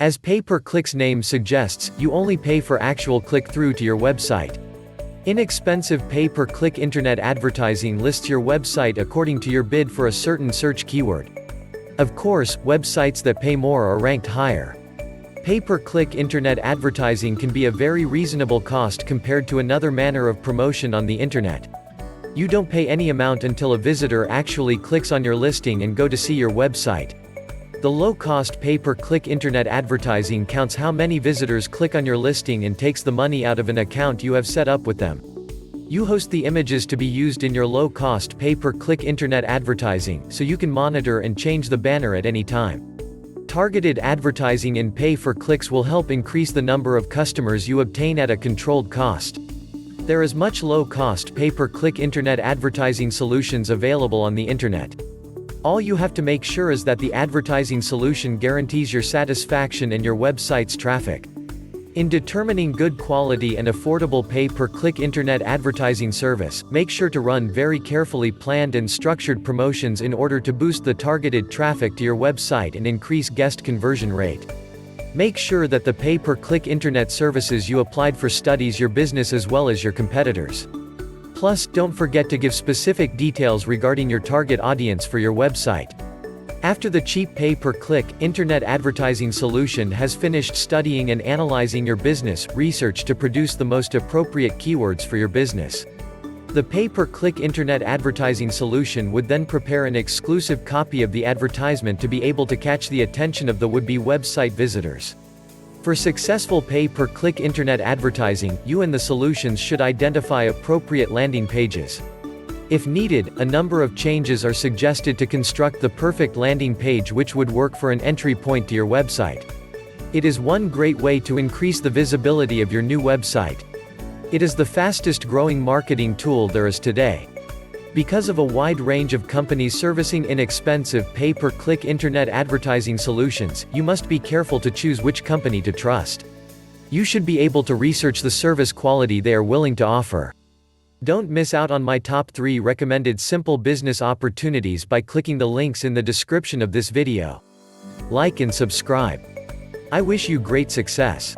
As pay-per-click's name suggests, you only pay for actual click-through to your website. Inexpensive pay-per-click internet advertising lists your website according to your bid for a certain search keyword. Of course, websites that pay more are ranked higher. Pay-per-click internet advertising can be a very reasonable cost compared to another manner of promotion on the internet. You don't pay any amount until a visitor actually clicks on your listing and go to see your website. The low-cost pay-per-click internet advertising counts how many visitors click on your listing and takes the money out of an account you have set up with them. You host the images to be used in your low-cost pay-per-click internet advertising, so you can monitor and change the banner at any time. Targeted advertising in pay-for-clicks will help increase the number of customers you obtain at a controlled cost. There is much low-cost pay-per-click internet advertising solutions available on the internet. All you have to make sure is that the advertising solution guarantees your satisfaction and your website's traffic. In determining good quality and affordable pay-per-click internet advertising service, make sure to run very carefully planned and structured promotions in order to boost the targeted traffic to your website and increase guest conversion rate. Make sure that the pay-per-click internet services you applied for studies your business as well as your competitors. Plus, don't forget to give specific details regarding your target audience for your website. After the cheap pay-per-click internet advertising solution has finished studying and analyzing your business, research to produce the most appropriate keywords for your business. The pay-per-click internet advertising solution would then prepare an exclusive copy of the advertisement to be able to catch the attention of the would-be website visitors. For successful pay-per-click internet advertising, you and the solutions should identify appropriate landing pages. If needed, a number of changes are suggested to construct the perfect landing page which would work for an entry point to your website. It is one great way to increase the visibility of your new website. It is the fastest growing marketing tool there is today. Because of a wide range of companies servicing inexpensive pay-per-click internet advertising solutions, you must be careful to choose which company to trust. You should be able to research the service quality they are willing to offer. Don't miss out on my top 3 recommended simple business opportunities by clicking the links in the description of this video. Like and subscribe. I wish you great success.